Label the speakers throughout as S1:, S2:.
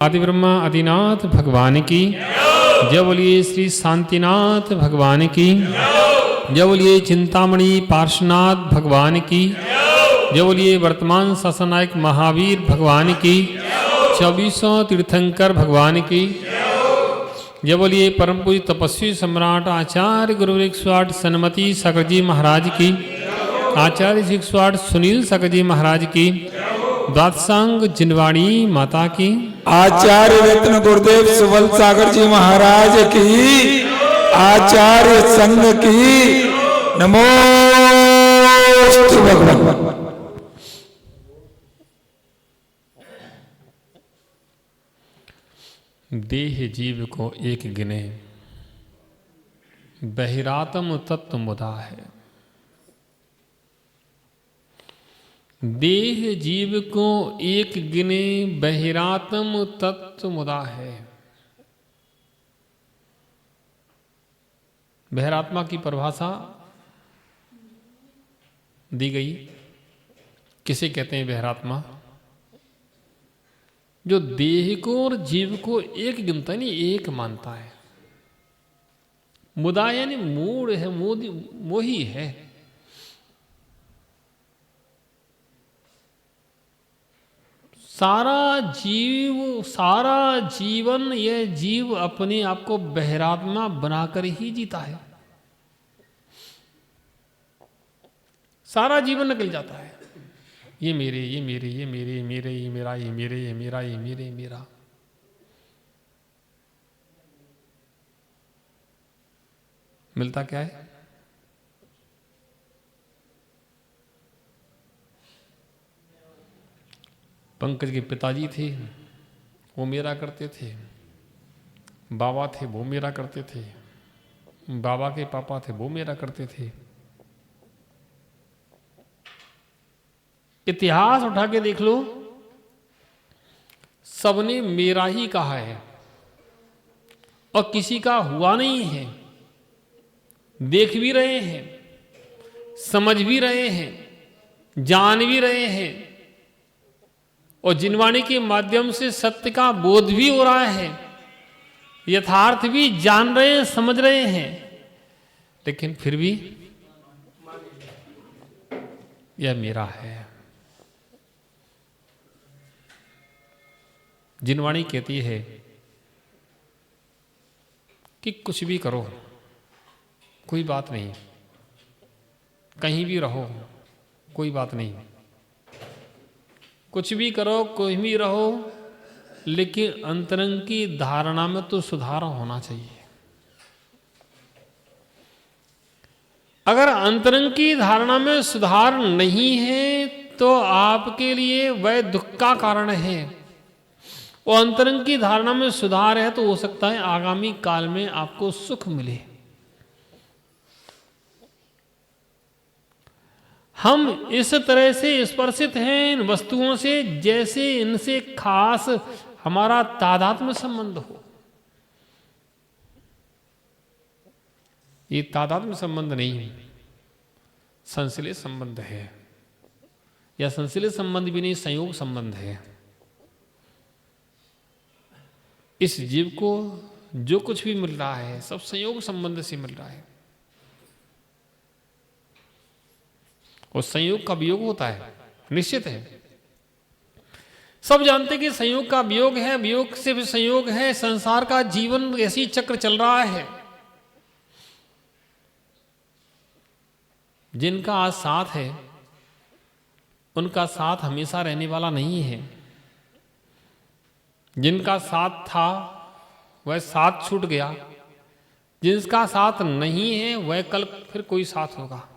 S1: आदि ब्रह्मा आदिनाथ भगवान की जय बोलिए। श्री शांतिनाथ भगवान की जय बोलिए। चिंतामणि पार्श्वनाथ भगवान की जय बोलिए। वर्तमान शासनायक महावीर भगवान की 24 तीर्थंकर भगवान की जय बोलिए। परम पूज्य तपस्वी सम्राट आचार्य गुरु 108 सन्मति सागर जी महाराज की, आचार्य 108 सुनील सागर जी महाराज की, द्वादशांग जिनवाणी माता की,
S2: आचार्य रत्न गुरुदेव सुबल सागर जी महाराज की, आचार्य संघ की नमो भगवान।
S1: देह जीव को एक गिने बहिरातम तत्व मुदा है। देह जीव को एक गिने बहिरातम तत्व मुदा है। बहिरात्मा की परिभाषा दी गई। किसे कहते हैं बहिरात्मा? जो देह को और जीव को एक गिनता नहीं, एक मानता है। मुदा यानी मूढ़ है, मोही है। सारा जीवन यह जीव अपने आप को बहिरात्मा बनाकर ही जीता है। सारा जीवन निकल जाता है, ये मेरे, ये मेरे, ये मेरे, ये मेरे, ये मेरा, ये मेरे, ये मेरा, ये मेरे, ये मेरा। मिलता क्या है? पंकज के पिताजी थे, वो मेरा करते थे। बाबा थे, वो मेरा करते थे। बाबा के पापा थे, वो मेरा करते थे। इतिहास उठा के देख लो, सबने मेरा ही कहा है और किसी का हुआ नहीं है। देख भी रहे हैं, समझ भी रहे हैं, जान भी रहे हैं और जिनवाणी के माध्यम से सत्य का बोध भी हो रहा है, यथार्थ भी जान रहे हैं, समझ रहे हैं, लेकिन फिर भी यह मेरा है। जिनवाणी कहती है कि कुछ भी करो, कोई बात नहीं, कहीं भी रहो, कोई बात नहीं, कुछ भी करो, कोई भी रहो, लेकिन अंतरंग की धारणा में तो सुधार होना चाहिए। अगर अंतरंग की धारणा में सुधार नहीं है तो आपके लिए वह दुख का कारण है। वो अंतरंग की धारणा में सुधार है तो हो सकता है आगामी काल में आपको सुख मिले। हम इस तरह से स्पर्शित हैं इन वस्तुओं से जैसे इनसे खास हमारा तादात्म्य संबंध हो। ये तादात्म्य संबंध नहीं है, संश्लेष संबंध है, या संश्लेष संबंध भी नहीं, संयोग संबंध है। इस जीव को जो कुछ भी मिल रहा है सब संयोग संबंध से मिल रहा है। और संयोग का वियोग होता है, निश्चित है। सब जानते कि संयोग का वियोग है, वियोग से भी संयोग है। संसार का जीवन ऐसी चक्र चल रहा है। जिनका आज साथ है उनका साथ हमेशा रहने वाला नहीं है। जिनका साथ था वह साथ छूट गया, जिसका साथ नहीं है वह कल फिर कोई साथ होगा।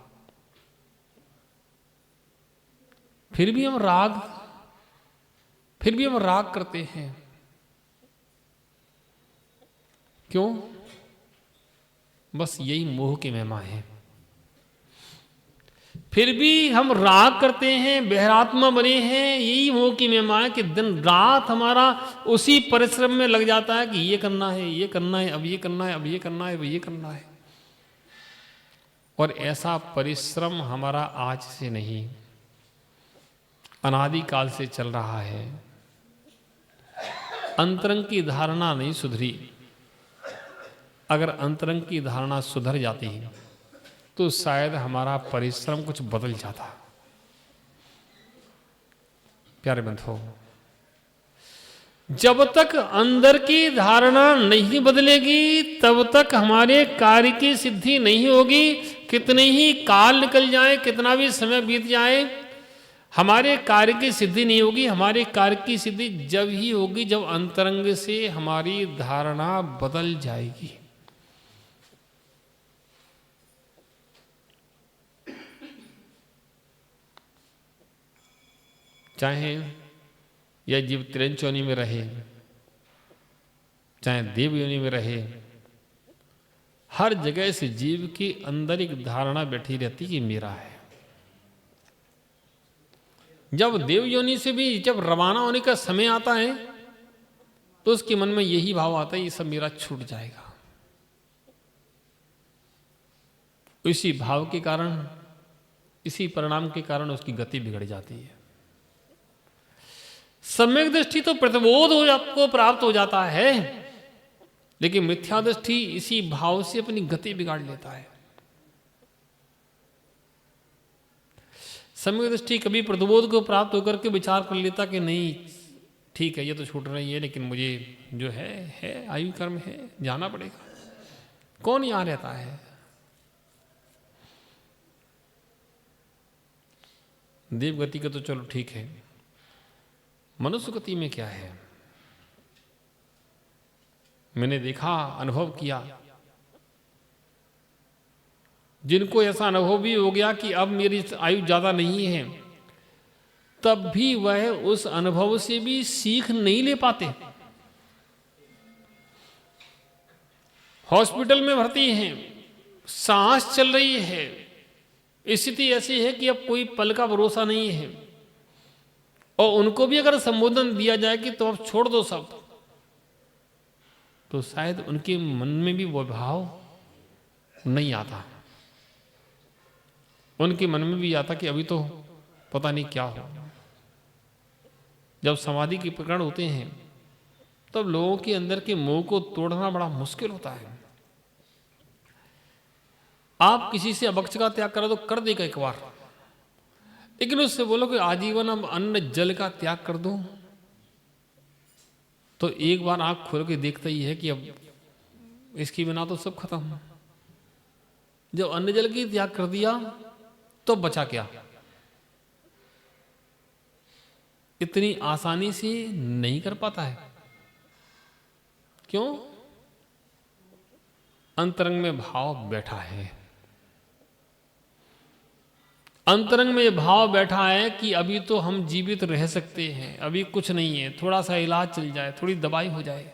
S1: फिर भी हम राग करते हैं। क्यों? बस यही मोह की महिमा है। फिर भी हम राग करते हैं, बहिरात्मा बने हैं, यही मोह की महिमा है कि दिन रात हमारा उसी परिश्रम में लग जाता है कि ये करना है, ये करना है, अब ये करना है, अब ये करना है, अब ये करना है। और ऐसा परिश्रम हमारा आज से नहीं, अनादि काल से चल रहा है। अंतरंग की धारणा नहीं सुधरी। अगर अंतरंग की धारणा सुधर जाती तो शायद हमारा परिश्रम कुछ बदल जाता। प्यारे बंधुओं, जब तक अंदर की धारणा नहीं बदलेगी तब तक हमारे कार्य की सिद्धि नहीं होगी। कितने ही काल निकल जाए, कितना भी समय बीत जाए, हमारे कार्य की सिद्धि नहीं होगी। हमारे कार्य की सिद्धि जब ही होगी जब अंतरंग से हमारी धारणा बदल जाएगी। चाहे यह जीव तिरंच योनि में रहे, चाहे देव योनि में रहे, हर जगह से जीव के अंदर एक धारणा बैठी रहती कि मेरा है। जब देव योनि से भी जब रवाना होने का समय आता है तो उसके मन में यही भाव आता है ये सब मेरा छूट जाएगा। इसी भाव के कारण, इसी परिणाम के कारण उसकी गति बिगड़ जाती है। सम्यक दृष्टि तो प्रतिबोध को प्राप्त हो जाता है, लेकिन मिथ्या दृष्टि इसी भाव से अपनी गति बिगाड़ लेता है। सम्यक दृष्टि कभी प्रतिबोध को प्राप्त होकर के विचार कर लेता कि नहीं ठीक है ये तो छूट रही है, लेकिन मुझे जो है आयु कर्म है, जाना पड़ेगा। कौन यहां रहता है? देव गति का तो चलो ठीक है, मनुष्य गति में क्या है? मैंने देखा, अनुभव किया, जिनको ऐसा अनुभव भी हो गया कि अब मेरी आयु ज्यादा नहीं है, तब भी वह उस अनुभव से भी सीख नहीं ले पाते। हॉस्पिटल में भर्ती हैं, सांस चल रही है, स्थिति ऐसी है कि अब कोई पल का भरोसा नहीं है, और उनको भी अगर संबोधन दिया जाए कि तो अब छोड़ दो सब, तो शायद उनके मन में भी वो भाव नहीं आता। उनके मन में भी आता कि अभी तो पता नहीं क्या हो। जब समाधि के प्रकरण होते हैं तब लोगों के अंदर के मोह को तोड़ना बड़ा मुश्किल होता है। आप किसी से अभक्ष का त्याग करा तो कर देगा एक बार, लेकिन उससे बोलो कि आजीवन अब अन्न जल का त्याग कर दो, तो एक बार आंख खोल के देखता ही है कि अब इसके बिना तो सब खत्म। जब अन्न जल की त्याग कर दिया तो बचा क्या? इतनी आसानी से नहीं कर पाता है। क्यों? अंतरंग में भाव बैठा है। अंतरंग में भाव बैठा है कि अभी तो हम जीवित रह सकते हैं, अभी कुछ नहीं है, थोड़ा सा इलाज चल जाए, थोड़ी दवाई हो जाए।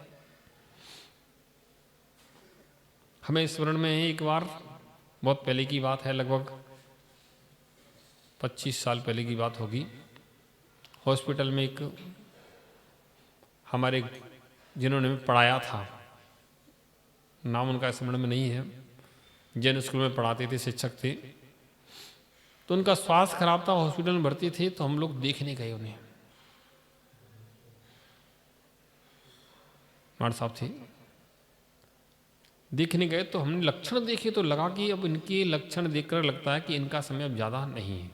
S1: हमें स्मरण में है एक बार, बहुत पहले की बात है, लगभग 25 साल पहले की बात होगी। हॉस्पिटल में एक हमारे जिन्होंने पढ़ाया था, नाम उनका स्मरण में नहीं है, जैन स्कूल में पढ़ाते थे, शिक्षक थे, तो उनका स्वास्थ्य खराब था, हॉस्पिटल में भर्ती थे, तो हम लोग देखने गए उन्हें। मार साहब थे, देखने गए तो हमने लक्षण देखे तो लगा कि अब इनके लक्षण देखकर लगता है कि इनका समय अब ज़्यादा नहीं है।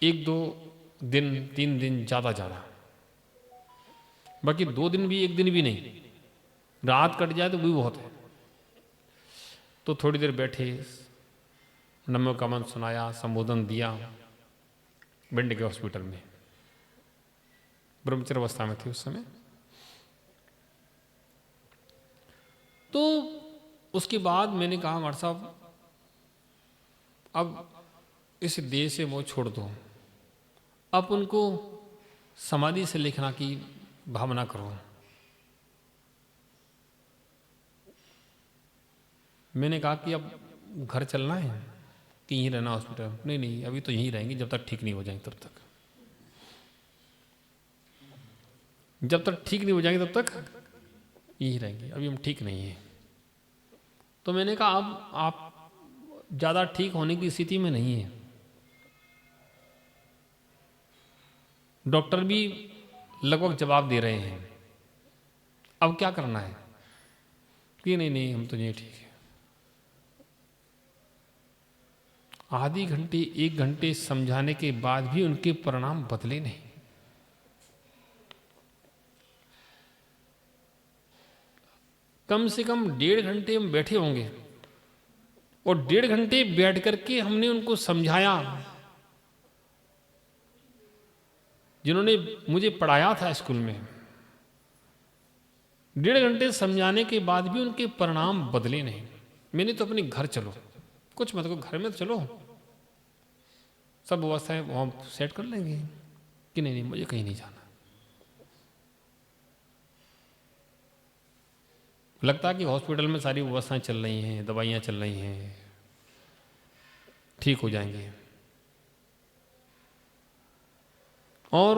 S1: 1-2 दिन 3 दिन ज़्यादा, बाकी 2 दिन भी 1 दिन भी नहीं, रात कट जाए तो भी बहुत है। तो थोड़ी देर बैठे, नमो का मन सुनाया, संबोधन दिया। भिंड के हॉस्पिटल में ब्रह्मचर्य अवस्था में थे उस समय। तो उसके बाद मैंने कहा, हमारे साहब अब इस देह से मोह छोड़ दो, अब उनको समाधि से लिखना की भावना करो। मैंने कहा कि अब घर चलना है कि यहीं रहना हॉस्पिटल? नहीं, अभी तो यहीं रहेंगे जब तक ठीक नहीं हो जाएंगे तब तक। जब तक ठीक नहीं हो जाएंगे तब तक यहीं रहेंगे, अभी हम ठीक नहीं हैं। तो मैंने कहा अब आप ज़्यादा ठीक होने की स्थिति में नहीं है। डॉक्टर भी लगभग जवाब दे रहे हैं। अब क्या करना है कि नहीं नहीं हम तो नहीं ठीक है। आधी घंटे 1 घंटे समझाने के बाद भी उनके परिणाम बदले नहीं। कम से कम 1.5 घंटे हम बैठे होंगे और 1.5 घंटे बैठ करके हमने उनको समझाया। जिन्होंने मुझे पढ़ाया था स्कूल में, 1.5 घंटे समझाने के बाद भी उनके परिणाम बदले नहीं। मैंने तो अपने घर चलो, कुछ मत को घर में तो चलो, सब व्यवस्थाएं वहाँ सेट कर लेंगे कि नहीं नहीं मुझे कहीं नहीं जाना। लगता कि हॉस्पिटल में सारी व्यवस्थाएं चल रही हैं, दवाइयाँ चल रही हैं, ठीक हो जाएंगे। और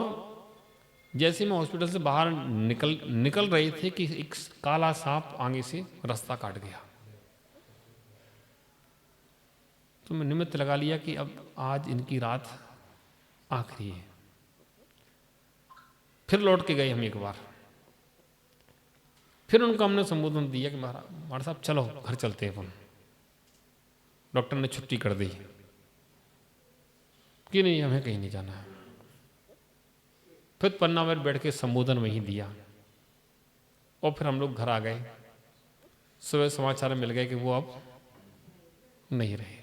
S1: जैसे मैं हॉस्पिटल से बाहर निकल रहे थे कि एक काला सांप आगे से रास्ता काट गया। तो मैं निमित्त लगा लिया कि अब आज इनकी रात आखिरी है। फिर लौट के गए हम एक बार, फिर उनको हमने संबोधन दिया कि महाराज साहब चलो घर चलते हैं अपन। डॉक्टर ने छुट्टी कर दी कि नहीं हमें कहीं नहीं जाना है। फिर पन्ना में बैठ के संबोधन वहीं दिया और फिर हम लोग घर आ गए। सुबह समाचार मिल गए कि वो अब नहीं रहे।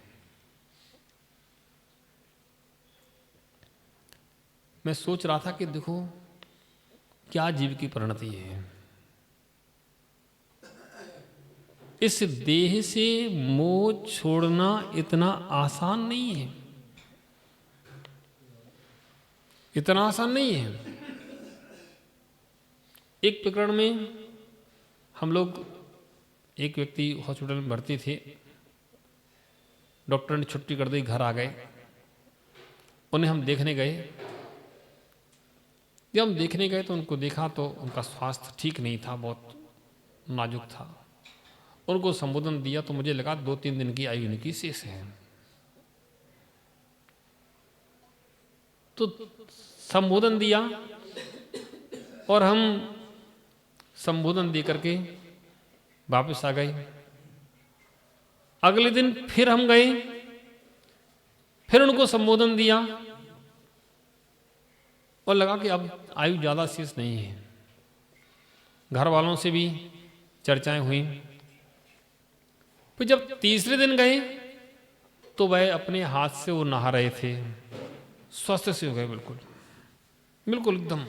S1: मैं सोच रहा था कि देखो क्या जीव की परिणति है। इस देह से मोह छोड़ना इतना आसान नहीं है, इतना आसान नहीं है। एक प्रकरण में हम लोग, एक व्यक्ति हॉस्पिटल में भर्ती थे, डॉक्टर ने छुट्टी कर दी, घर आ गए। उन्हें हम देखने गए। जब हम देखने गए तो उनको देखा तो उनका स्वास्थ्य ठीक नहीं था, बहुत नाजुक था। उनको संबोधन दिया तो मुझे लगा 2-3 दिन की आयु इनकी शेष है। तो संबोधन दिया और हम संबोधन दे करके वापस आ गए। अगले दिन फिर हम गए, फिर उनको संबोधन दिया और लगा कि अब आयु ज़्यादा शेष नहीं है। घर वालों से भी चर्चाएं हुई। फिर जब तीसरे दिन गए तो वह अपने हाथ से वो नहा रहे थे, स्वस्थ से हो गए, बिल्कुल बिल्कुल एकदम।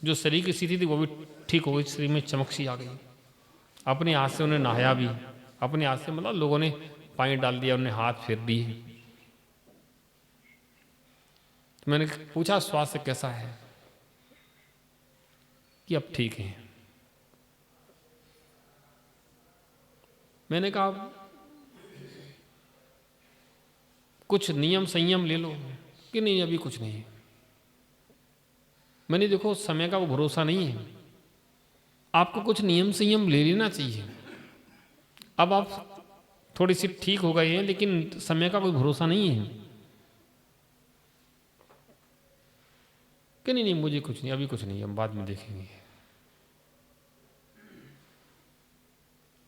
S1: जो शरीर की स्थिति थी वो भी ठीक हो गई, शरीर में चमक सी आ गई। अपने हाथ से उन्हें नहाया भी, अपने हाथ से मतलब लोगों ने पानी डाल दिया, उन्हें हाथ फेर दिए। तो मैंने पूछा स्वास्थ्य कैसा है, कि अब ठीक है। मैंने कहा कुछ नियम संयम ले लो, कि नहीं अभी कुछ नहीं है। मैंने देखो समय का वो भरोसा नहीं है, आपको कुछ नियम संयम ले लेना चाहिए। अब आप थोड़ी सी ठीक हो गए हैं लेकिन समय का कोई भरोसा नहीं है। कि नहीं नहीं मुझे कुछ नहीं, अभी कुछ नहीं, हम बाद में देखेंगे।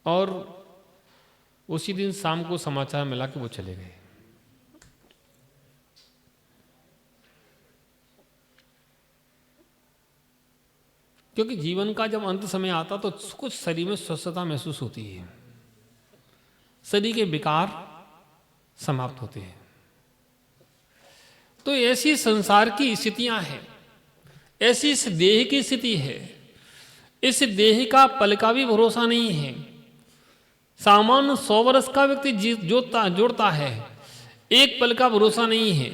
S1: और उसी दिन शाम को समाचार मिला कि वो चले गए। क्योंकि जीवन का जब अंत समय आता तो कुछ शरीर में स्वस्थता महसूस होती है, शरीर के विकार समाप्त होते हैं। तो ऐसी संसार की स्थितियां हैं, ऐसी इस देह की स्थिति है। इस देह का पल का भी भरोसा नहीं है। सामान्य 100 वर्ष का व्यक्ति जोड़ता है, एक पल का भरोसा नहीं है।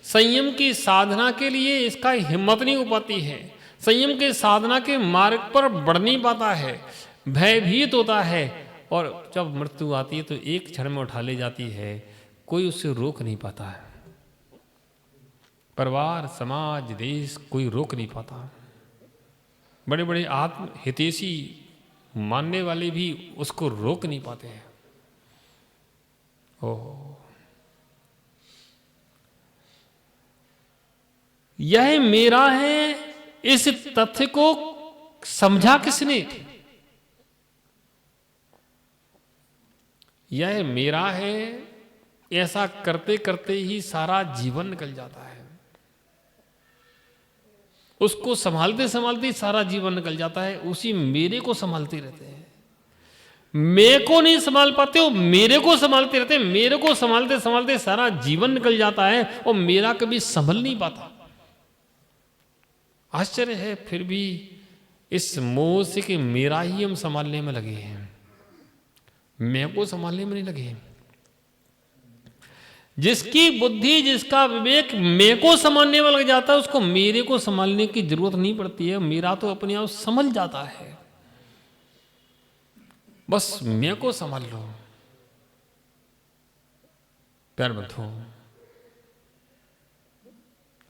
S1: संयम की साधना के लिए इसका हिम्मत नहीं हो पाती है, संयम के साधना के मार्ग पर बढ़ नहीं पाता है, भयभीत होता है। और जब मृत्यु आती है तो एक क्षण में उठा ले जाती है, कोई उससे रोक नहीं पाता है। परिवार, समाज, देश कोई रोक नहीं पाता। बड़े बड़े आत्म हितैषी मानने वाले भी उसको रोक नहीं पाते हैं। ओह, यह मेरा है इस तथ्य को समझा किसने? यह मेरा है, ऐसा करते करते ही सारा जीवन निकल जाता है। उसको संभालते संभालते ही सारा जीवन निकल जाता है। उसी मेरे को संभालते रहते हैं। मैं को नहीं संभाल पाते हो, मेरे को संभालते रहते हैं। मेरे को संभालते संभालते सारा जीवन निकल जाता है और मेरा कभी संभल नहीं पाता। आश्चर्य है। फिर भी इस मोह से कि मेरा ही हम संभालने में लगे हैं, मैं को संभालने में नहीं लगे। जिसकी बुद्धि, जिसका विवेक मैं को संभालने में लग जाता है, उसको मेरे को संभालने की जरूरत नहीं पड़ती है। मेरा तो अपने आप संभल जाता है। बस मैं को संभाल लो। प्यार बंधुओं,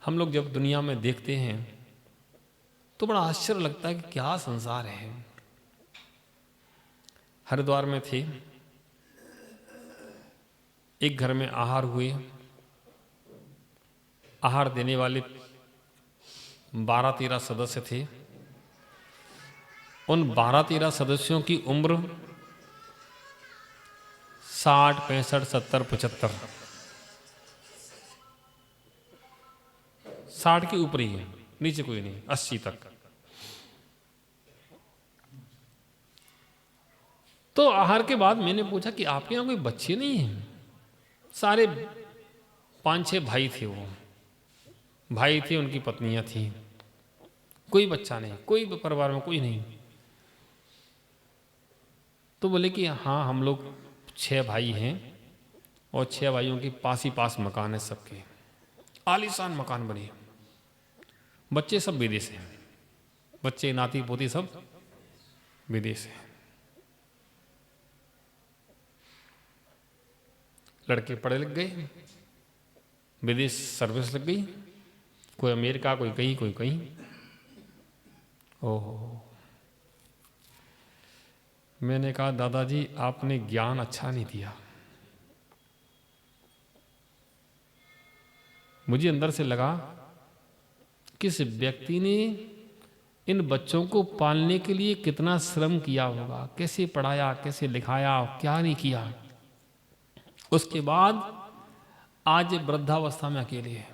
S1: हम लोग जब दुनिया में देखते हैं तो बड़ा आश्चर्य लगता है कि क्या संसार है। हरिद्वार में थे, एक घर में आहार हुए। आहार देने वाले 12-13 सदस्य थे। उन 12-13 सदस्यों की उम्र 60, 65, 70, 75, 60 के ऊपर ही है, नीचे कोई नहीं, 80 तक। तो आहार के बाद मैंने पूछा कि आपके यहाँ कोई बच्चे नहीं हैं? सारे 5-6 भाई थे। वो भाई थे, उनकी पत्नियां थी, कोई बच्चा नहीं, कोई परिवार में कोई नहीं। तो बोले कि हाँ, हम लोग 6 भाई हैं और 6 भाइयों के पास ही पास मकान है सबके, आलीशान मकान बने। बच्चे सब विदेश हैं, बच्चे नाती पोती सब विदेश हैं। लड़के पढ़े लिख गए, विदेश सर्विस लग गई, कोई अमेरिका, कोई कहीं, कोई कहीं। ओहो, मैंने कहा दादाजी आपने ज्ञान अच्छा नहीं दिया। मुझे अंदर से लगा किस व्यक्ति ने इन बच्चों को पालने के लिए कितना श्रम किया होगा, कैसे पढ़ाया, कैसे लिखाया, क्या नहीं किया। उसके बाद आज वृद्धावस्था में अकेले है।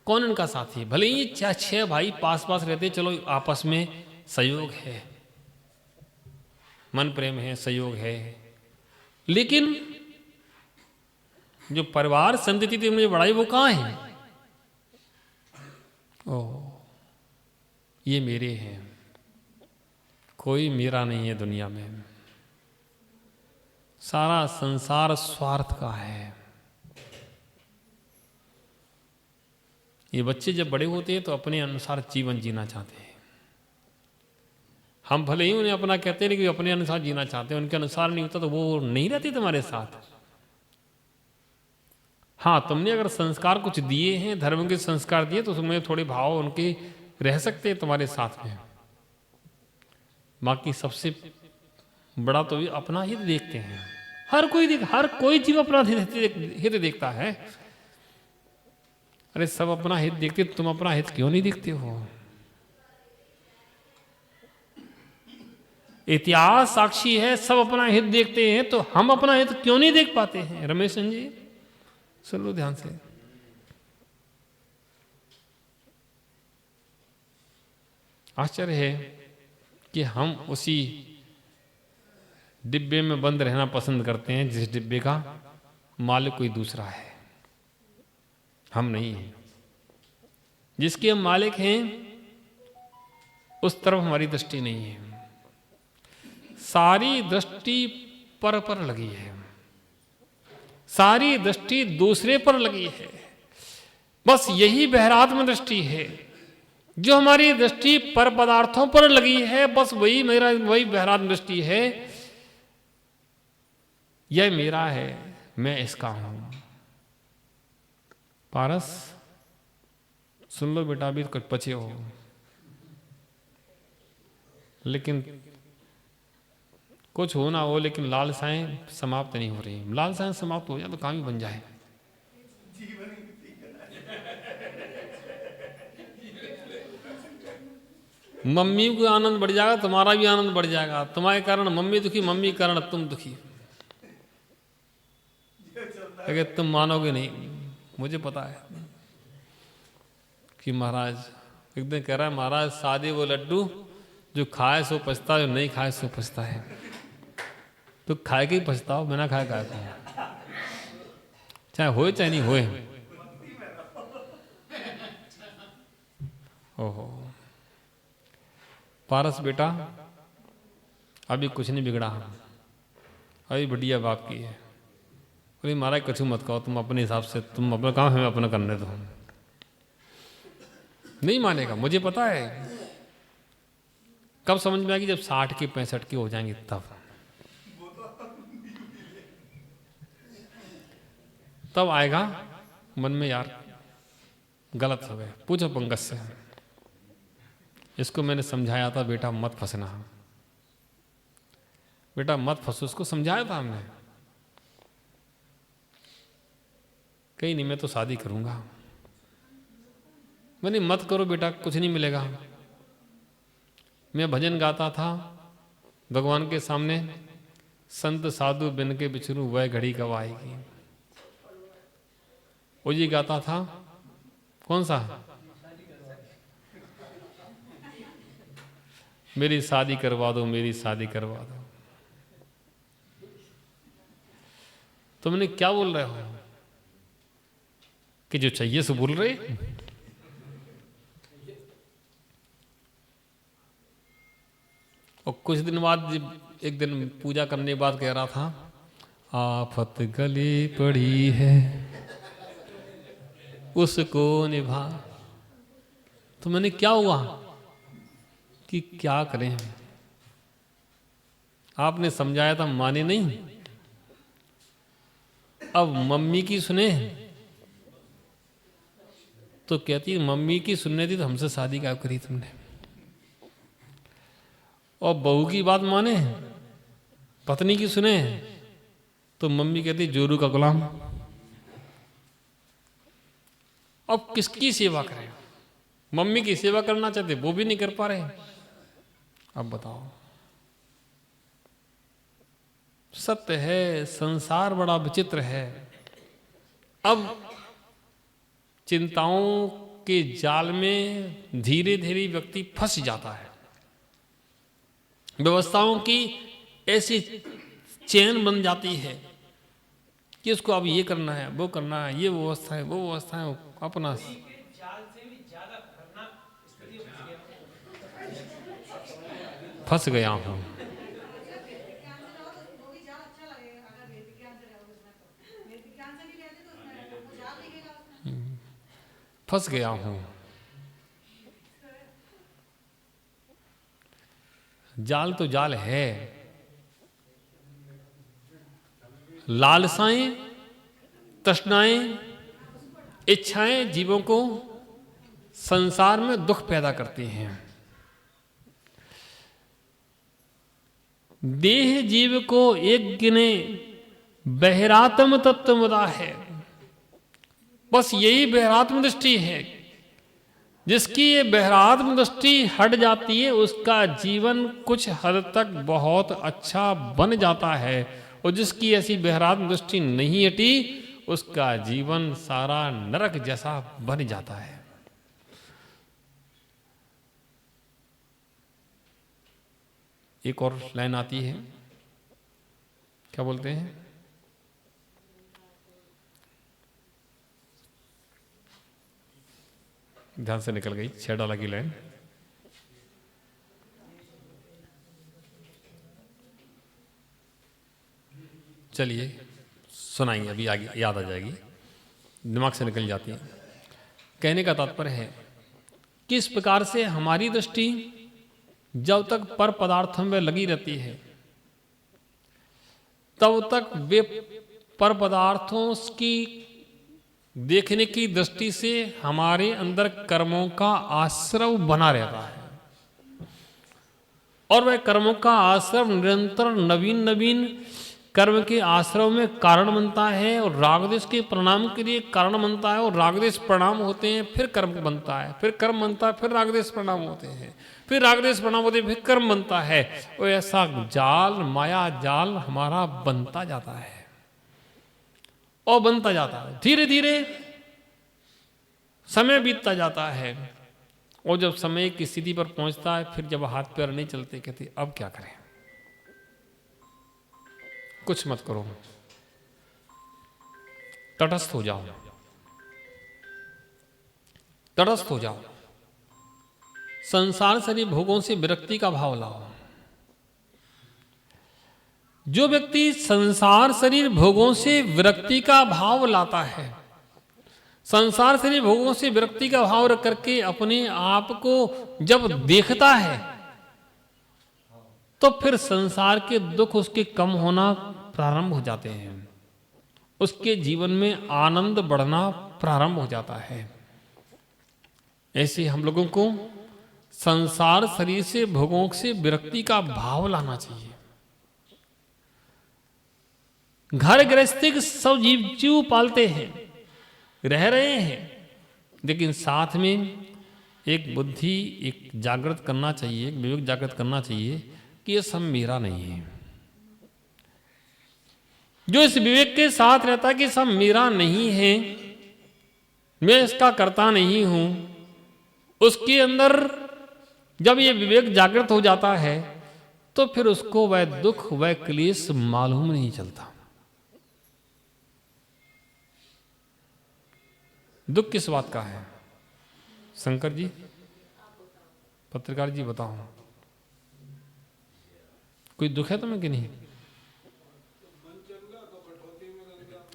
S1: कौन इनका साथी? भले ही 6 भाई पास पास रहते, चलो आपस में सहयोग है, मन प्रेम है, सहयोग है, लेकिन जो परिवार संतति थी उन्हें बढ़ाई, वो कहाँ है? ओह, ये मेरे हैं, कोई मेरा नहीं है दुनिया में। सारा संसार स्वार्थ का है। ये बच्चे जब बड़े होते हैं तो अपने अनुसार जीवन जीना चाहते हैं। हम भले ही उन्हें अपना कहते हैं, लेकिन अपने अनुसार जीना चाहते हैं। उनके अनुसार नहीं होता तो वो नहीं रहती तुम्हारे साथ। हाँ, तुमने अगर संस्कार कुछ दिए हैं, धर्म के संस्कार दिए, तो तुम्हें थोड़े भाव उनके रह सकते हैं तुम्हारे साथ में। बाकी सबसे बड़ा तो अपना हित देखते हैं। हर कोई जीव अपना हित देखता है। अरे सब अपना हित देखते, तुम अपना हित क्यों नहीं देखते हो? इतिहास साक्षी है, सब अपना हित देखते हैं, तो हम अपना हित क्यों नहीं देख पाते हैं? रमेश जी सुन लो ध्यान से। आश्चर्य है कि हम उसी डिब्बे में बंद रहना पसंद करते हैं जिस डिब्बे का मालिक कोई दूसरा है, हम नहीं हैं। जिसके हम मालिक हैं उस तरफ हमारी दृष्टि नहीं है। सारी दृष्टि पर लगी है, सारी दृष्टि दूसरे पर लगी है। बस यही बहरात्म दृष्टि है। जो हमारी दृष्टि पर पदार्थों पर लगी है, बस वही बहरात्म दृष्टि है। यह मेरा है, मैं इसका हूं। पारस सुन लो बेटा, अभी कुछ बचे हो, लेकिन कुछ हो ना हो, लेकिन लालसाएं समाप्त नहीं हो रही। लालसाएं समाप्त हो जाए तो काम ही बन जाए। मम्मी को आनंद बढ़ जाएगा, तुम्हारा भी आनंद बढ़ जाएगा। तुम्हारे कारण मम्मी दुखी, मम्मी कारण तुम दुखी। अगर तुम मानोगे नहीं, मुझे पता है कि महाराज एक दिन कह रहा है, महाराज सादे वो लड्डू जो खाए सो पछता, जो नहीं खाए सो पछता है। तो खाए के ही पछताओ, बिना खाए खाए खाओ, चाहे होए चाहे नहीं होए। ओहो पारस बेटा, अभी कुछ नहीं बिगड़ा, अभी बढ़िया बाप की है। अरे महाराज कछु मत कहो, तुम अपने हिसाब से, तुम अपना काम हमें अपना करने दो। नहीं मानेगा, मुझे पता है। कब समझ में आएगी? जब 60 के 65 के हो जाएंगे तब आएगा मन में, यार गलत हो गए। पूछो पंकज से, इसको मैंने समझाया था, बेटा मत फंसना, बेटा मत फंसो, उसको समझाया था हमने। कहीं नहीं, मैं तो शादी करूंगा। मैंने मत करो बेटा, कुछ नहीं मिलेगा। मैं भजन गाता था भगवान के सामने, संत साधु बिन के बिछरू वह घड़ी कब आएगी। वो जी गाता था, कौन सा? मेरी शादी करवा दो, मेरी शादी करवा दो। तुमने क्या बोल रहे हो कि जो चाहिए सो बोल रहे? और कुछ दिन बाद, एक दिन पूजा करने के बाद कह रहा था, आफत गले पड़ी है उसको निभा। तो मैंने क्या हुआ कि क्या करें, आपने समझाया था, माने नहीं। अब मम्मी की सुने तो कहती, मम्मी की सुनने थी तो हमसे शादी क्या करी तुमने। और बहू की बात माने, पत्नी की सुने तो मम्मी कहती जोरू का गुलाम। अब किसकी सेवा करें? मम्मी की सेवा करना चाहते, वो भी नहीं कर पा रहे। अब बताओ, सत्य है, संसार बड़ा विचित्र है। अब चिंताओं के जाल में धीरे धीरे व्यक्ति फंस जाता है। व्यवस्थाओं की ऐसी चेन बन जाती है कि उसको अब ये करना है, वो करना है, ये व्यवस्था है, वो व्यवस्था है, अपना फंस गया हूं। फंस गया हूं। जाल तो जाल है। लालसाएं, तृष्णाएं, इच्छाएं जीवों को संसार में दुख पैदा करती हैं। देह जीव को एक गिने बहिरात्म तत्व मुदा है। बस यही बहिरात्म दृष्टि है। जिसकी ये बहिरात्म दृष्टि हट जाती है, उसका जीवन कुछ हद तक बहुत अच्छा बन जाता है। और जिसकी ऐसी बहिरात्म दृष्टि नहीं हटी, उसका जीवन सारा नरक जैसा बन जाता है। एक और लाइन आती है, क्या बोलते हैं? ध्यान से निकल गई, 6 डाला की लाइन। चलिए सुनाइए, अभी आगे याद आ जाएगी, दिमाग से निकल जाती है। कहने का तात्पर्य है कि इस प्रकार से हमारी दृष्टि जब तक पर पदार्थों में लगी रहती है, तब तक वे पर पदार्थों की देखने की दृष्टि से हमारे अंदर कर्मों का आश्रव बना रहता है। और वह कर्मों का आश्रव निरंतर नवीन नवीन कर्म के आश्रव में कारण बनता है और रागद्वेष के परिणाम के लिए कारण बनता है और रागद्वेष परिणाम होते हैं, फिर कर्म बनता है, फिर कर्म बनता है, फिर रागद्वेष परिणाम होते हैं, फिर रागद्वेष परिणाम होते हैं, फिर कर्म बनता है। और ऐसा जाल, माया जाल हमारा बनता जाता है और बनता जाता है। धीरे धीरे समय बीतता जाता है और जब समय की स्थिति पर पहुंचता है, फिर जब हाथ पैर नहीं चलते, कहते अब क्या करें, कुछ मत करो, तटस्थ हो जाओ, तटस्थ हो जाओ, संसार शरीर भोगों से विरक्ति का भाव लाओ। जो व्यक्ति संसार शरीर भोगों से विरक्ति का भाव लाता है, संसार शरीर भोगों से विरक्ति का भाव रख करके अपने आप को जब देखता है, तो फिर संसार के दुख उसके कम होना प्रारंभ हो जाते हैं, उसके जीवन में आनंद बढ़ना प्रारंभ हो जाता है। ऐसे हम लोगों को संसार शरीर से भोगों से विरक्ति का भाव लाना चाहिए। घर गृहस्थी सब जीव पालते हैं, रह रहे हैं, लेकिन साथ में एक बुद्धि एक जागृत करना चाहिए, एक विवेक जागृत करना चाहिए कि ये सब मेरा नहीं है। जो इस विवेक के साथ रहता है कि सब मेरा नहीं है, मैं इसका करता नहीं हूं, उसके अंदर जब ये विवेक जागृत हो जाता है, तो फिर उसको वह दुख वह क्लेश मालूम नहीं चलता। दुख किस बात का है शंकर जी, पत्रकार जी बताओ, कोई दुख है तुम्हें कि नहीं?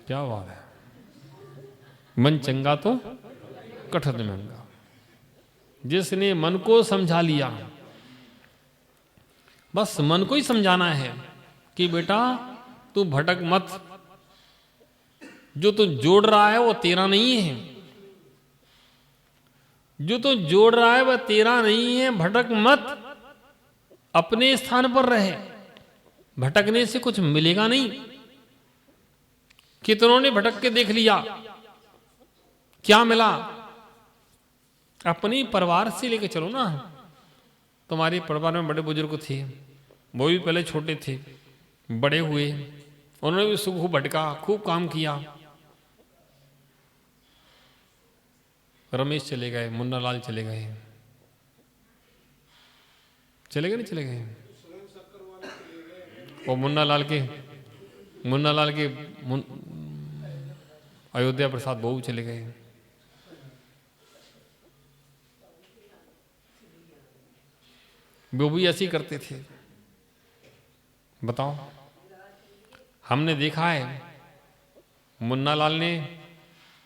S1: क्या बात है, मन चंगा तो कठोर महंगा। जिसने मन को समझा लिया, बस मन को ही समझाना है कि बेटा तू भटक मत, जो तू जोड़ रहा है वो तेरा नहीं है, जो तू जोड़ रहा है वह तेरा नहीं है, भटक मत, अपने स्थान पर रहे, भटकने से कुछ मिलेगा नहीं। कितनों ने भटक के देख लिया, क्या मिला? अपने परिवार से लेके चलो ना। तुम्हारे परिवार में बड़े बुजुर्ग थे, वो भी पहले छोटे थे, बड़े हुए, उन्होंने भी खूब भटका, खूब काम किया। रमेश चले गए, मुन्ना लाल चले गए, चले गए नहीं चले गए? और मुन्ना लाल के अयोध्या प्रसाद बहू चले गए। वो भी ऐसे ही करते थे। बताओ, हमने देखा है मुन्ना लाल ने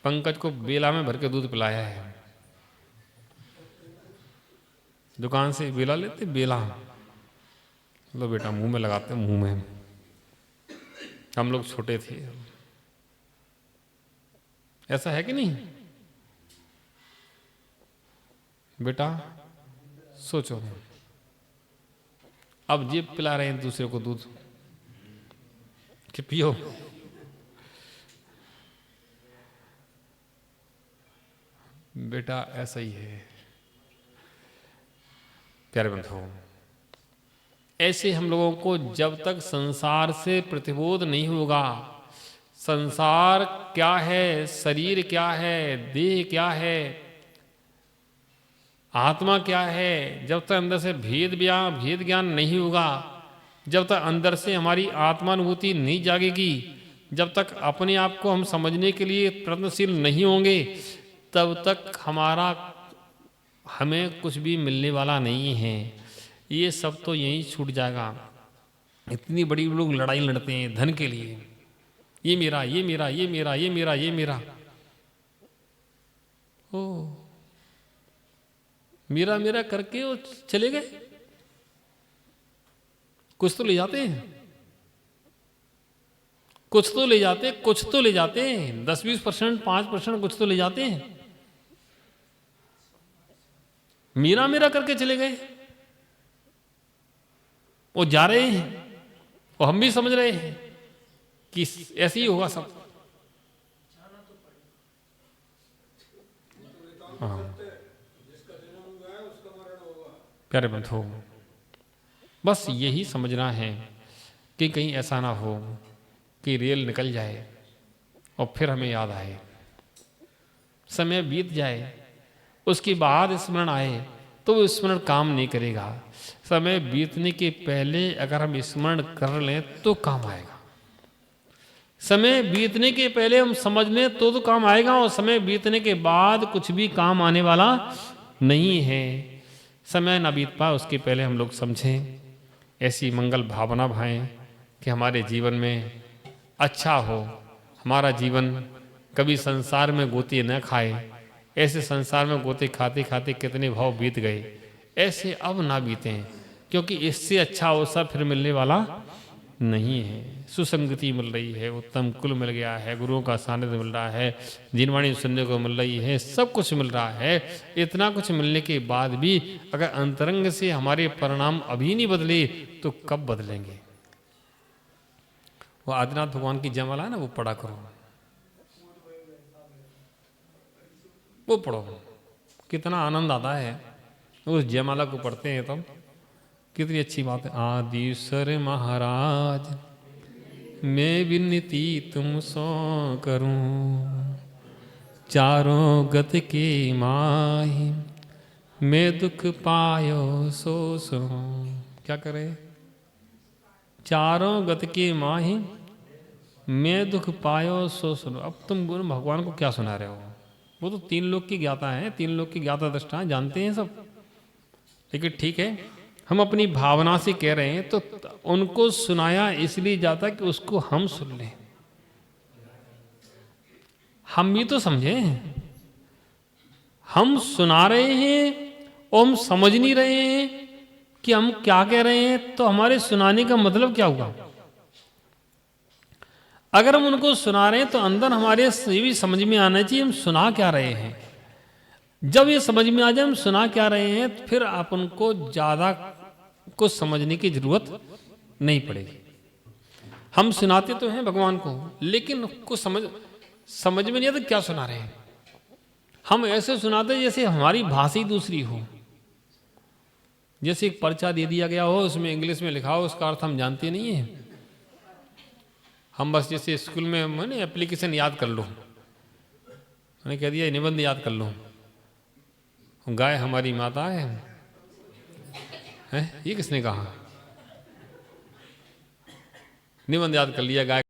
S1: पंकज को बेला में भर के दूध पिलाया है। दुकान से बेला लेते, बेला लो बेटा मुंह में लगाते, मुंह में। हम लोग छोटे थे, ऐसा है कि नहीं? बेटा सोचो, अब ये पिला रहे हैं दूसरे को दूध कि पियो। बेटा ऐसा ही है। प्यारे बंधुओं, ऐसे हम लोगों को जब तक संसार से प्रतिबोध नहीं होगा, संसार क्या है, शरीर क्या है, देह क्या है, आत्मा क्या है, जब तक अंदर से भेद ज्ञान नहीं होगा, जब तक अंदर से हमारी आत्मानुभूति नहीं जागेगी, जब तक अपने आप को हम समझने के लिए प्रयत्नशील नहीं होंगे, तब तक हमें कुछ भी मिलने वाला नहीं है। ये सब तो यहीं छूट जाएगा। इतनी बड़ी लोग लड़ाई लड़ते हैं धन के लिए, ये मेरा, ये मेरा, ये मेरा, ये मेरा, ये मेरा। ओ मेरा मेरा करके वो चले गए। कुछ तो ले जाते हैं, कुछ तो ले जाते, कुछ तो ले जाते हैं, 10-20%, 5% कुछ तो ले जाते हैं। मेरा मेरा करके चले गए। वो जा रहे हैं, वो हम भी समझ रहे हैं, कि ऐसे ही होगा सब। हाँ प्यारे बंधु, बस यही समझना है कि कहीं ऐसा ना हो कि रेल निकल जाए और फिर हमें याद आए, समय बीत जाए, उसके बाद स्मरण आए तो वो स्मरण काम नहीं करेगा। समय बीतने के पहले अगर हम स्मरण कर लें तो काम आएगा। समय बीतने के पहले हम समझ लें तो काम आएगा, और समय बीतने के बाद कुछ भी काम आने वाला नहीं है। समय ना बीत पाए उसके पहले हम लोग समझें, ऐसी मंगल भावना भाएं कि हमारे जीवन में अच्छा हो, हमारा जीवन कभी संसार में गोते न खाए। ऐसे संसार में गोते खाते खाते कितने भाव बीत गए, ऐसे अब ना बीतें, क्योंकि इससे अच्छा अवसर फिर मिलने वाला नहीं है। सुसंगति मिल रही है, उत्तम कुल मिल गया है, गुरुओं का सानिध्य मिल रहा है, जिनवाणी सुनने को मिल रही है, सब कुछ मिल रहा है। इतना कुछ मिलने के बाद भी अगर अंतरंग से हमारे परिणाम अभी नहीं बदले तो कब बदलेंगे? वो आदिनाथ भगवान की जयमाला है ना, वो पढ़ा करो, वो पढ़ो, कितना आनंद आता है उस जयमाला को पढ़ते हैं तब। कितनी अच्छी बात है। आदिश्वर महाराज मैं विनती तुम सो करूं, चारों गत के माही मैं दुख पायो सो सुनो। क्या करे? चारों गत के माही मैं दुख पायो सो सुनो। अब तुम भगवान को क्या सुना रहे हो? वो तो तीन लोक की ज्ञाता है, तीन लोक की ज्ञाता दृष्टा जानते हैं सब। लेकिन ठीक है, हम अपनी भावना से कह रहे हैं तो उनको सुनाया इसलिए जाता कि उसको हम सुन लें, हम भी तो समझें। हम सुना रहे हैं और हम समझ नहीं रहे हैं कि हम क्या कह रहे हैं, तो हमारे सुनाने का मतलब क्या हुआ? अगर हम उनको सुना रहे हैं तो अंदर हमारे ये भी समझ में आना चाहिए हम सुना क्या रहे हैं। जब ये समझ में आ जाए हम सुना क्या रहे हैं, फिर आप उनको ज़्यादा कुछ समझने की जरूरत नहीं पड़ेगी। हम सुनाते तो हैं भगवान को, लेकिन कुछ समझ में नहीं आता क्या सुना रहे हैं। हम ऐसे सुनाते जैसे हमारी भाषा ही दूसरी हो, जैसे एक पर्चा दे दिया गया हो, उसमें इंग्लिश में लिखा हो, उसका अर्थ हम जानते नहीं है। हम बस जैसे स्कूल में मैंने एप्लीकेशन याद कर लो, मैंने कह दिया निबंध याद कर लो, गाय हमारी माता है, ये किसने कहा? निबंध याद कर लिया गाय